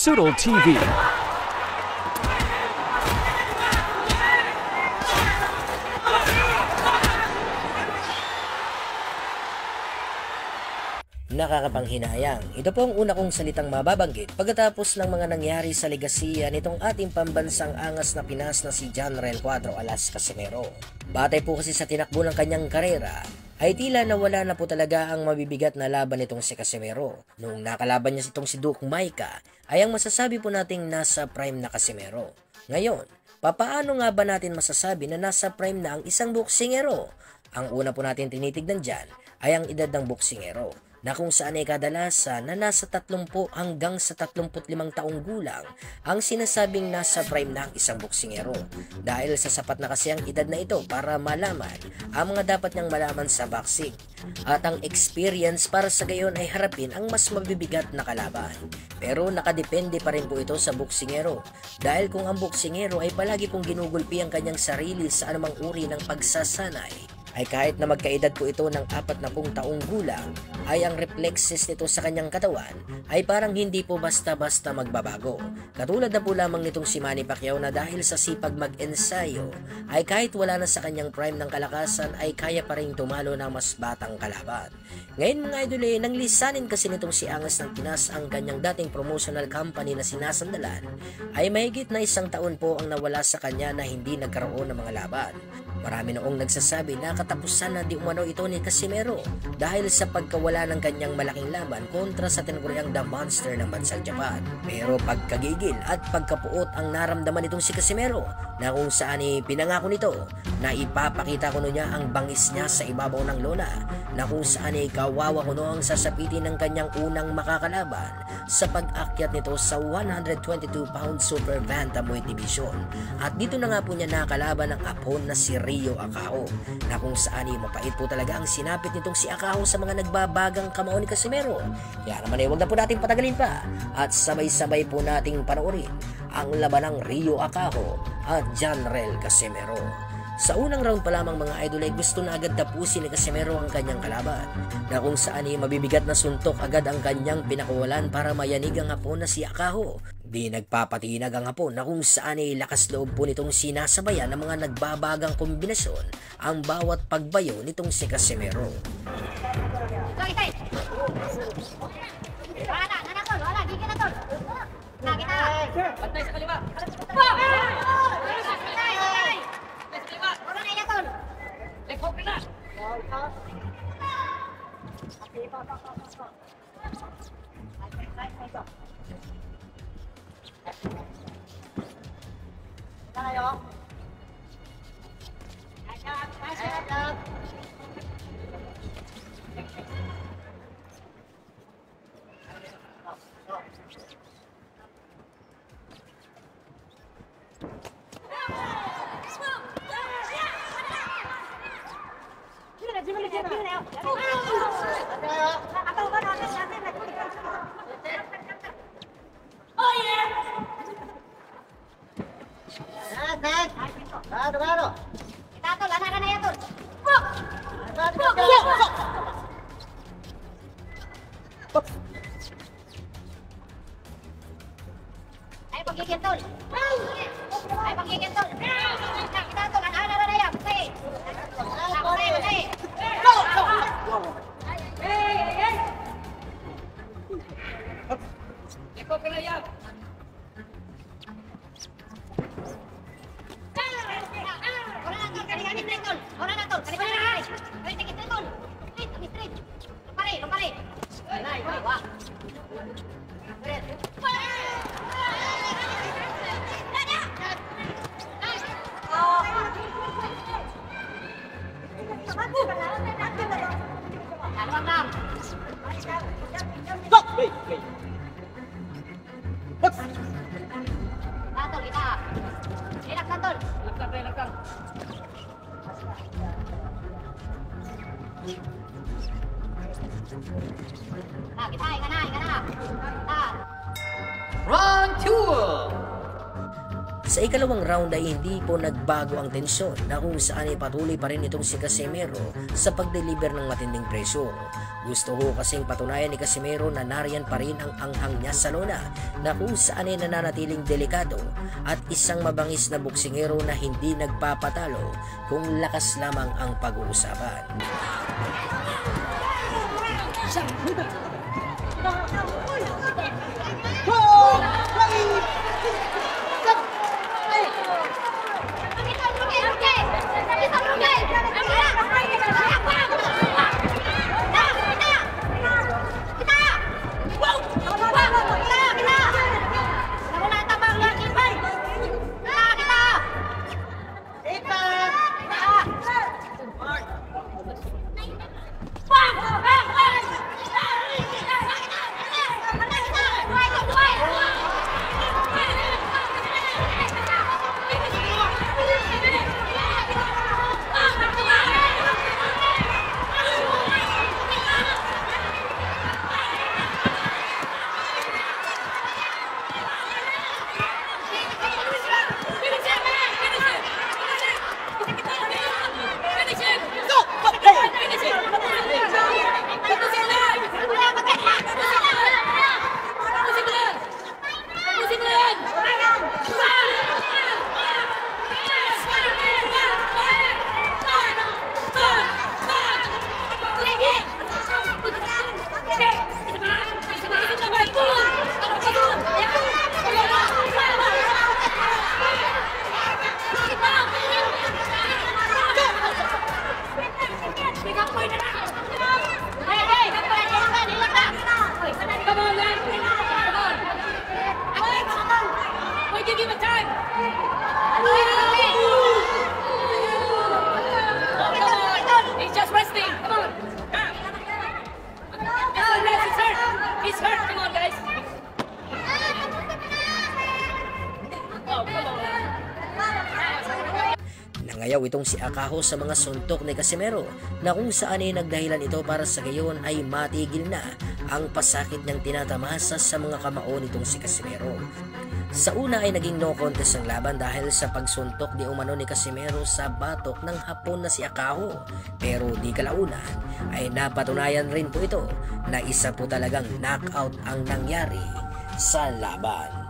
Sudol TV. Nakakapanghinayang. Ito po ang una kong salitang mababanggit pagkatapos ng mga nangyari sa legasiya nitong ating pambansang angas na Pinas na si Jonrel Cuadro Alas Casimero. Batay po kasi sa tinakbo ng kanyang karera, ay tila nawala na po talaga ang mabibigat na laban nitong si Casimero. Noong nakalaban niya itong si Duke Maika, ay ang masasabi po nating nasa prime na Casimero. Ngayon, papaano nga ba natin masasabi na nasa prime na ang isang boksingero? Ang una po natin tinitignan dyan ay ang edad ng boksingero, na kung saan ay kadalasan na nasa 30 hanggang sa 35 taong gulang ang sinasabing nasa prime na ang isang boksingero. Dahil sa sapat na kasi ang edad na ito para malaman ang mga dapat niyang malaman sa boxing at ang experience para sa gayon ay harapin ang mas mabibigat na kalaban. Pero nakadepende pa rin po ito sa boksingero, dahil kung ang boksingero ay palagi pong ginugulpi ang kanyang sarili sa anumang uri ng pagsasanay, ay kahit na magkaedad po ito ng 40 taong gulang, ay ang reflexes nito sa kanyang katawan ay parang hindi po basta-basta magbabago. Katulad na po lamang nitong si Manny Pacquiao na dahil sa sipag mag-ensayo ay kahit wala na sa kanyang prime ng kalakasan ay kaya pa rin tumalo ng mas batang kalaban. Ngayon mga idol, nang lisanin kasi nitong si Angas ng Pinas ang kanyang dating promotional company na sinasandalan, ay mahigit na 1 taon po ang nawala sa kanya na hindi nagkaroon ng mga laban. Marami noong nagsasabi na katapusan na di umano ito ni Casimero dahil sa pagkawala ng kanyang malaking laban kontra sa tinaguriang The Monster ng bansang Japan. Pero pagkagigil at pagkapuot ang naramdaman nitong si Casimero, na kung saan pinangako nito na ipapakita kuno niya ang bangis niya sa ibabaw ng lona, na kung saan kawawa kuno ang sasapitin ng kanyang unang makakalaban sa pag-akyat nito sa 122-pound Super Bantamweight Division. At dito na nga po niya nakalaban ang apon na si Rio Acao, na kung saan mapait po talaga ang sinapit nitong si Acao sa mga nagbabagang kamao ni Casimero. Kaya naman huwag na po natin patagalin pa at sabay-sabay po nating panoorin ang laban ng Rio Acao at Jonrel Casimero. Sa unang round pa lamang mga idol ay gusto na agad tapusin ni Casimero ang kanyang kalaban, na kung saan mabibigat na suntok agad ang kanyang pinakawalan para mayanig ang hapon na si Acao. Di nagpapatinag ang hapon, na kung saan lakas loob po nitong sinasabayan ng mga nagbabagang kombinasyon ang bawat pagbayo nitong si Casimero. Bantay sa kaliwa. Leg hook na. Ay pagkikintol. Ay pagkikintol. Kita tol ana na ya. Patay. Patay. Ikaw ka na yan. Ora na tol. Kani ba na? Ay tikit tol. Straight. Lumpari. Ay, wa. Tol kita. Relax tol. Lakang. Kita ingana. Round 2. Sa ikalawang round ay hindi po nagbago ang tensyon na kung saan ay patuloy pa rin itong si Casimero sa pag-deliver ng matinding pressure. Gusto ko kasing patunayan ni Casimero na nariyan pa rin ang anghang niya sa lona na kung saan ay nananatiling delikado at isang mabangis na boksingero na hindi nagpapatalo kung lakas lamang ang pag-uusapan. He's just resting. Come on. He's hurt. Come on, guys. Oh, come on. Nangayaw itong si Akaho sa mga suntok ni Casimero na kung saan ay nagdahilan ito para sa gayon ay matigil na ang pasakit niyang tinatamasa sa mga kamao nitong si Casimero. Sa una ay naging no contest ang laban dahil sa pagsuntok di umano ni Casimero sa batok ng Hapon na si Akaho. Pero di kalaunan ay napatunayan rin po ito na isa po talagang knockout ang nangyari sa laban.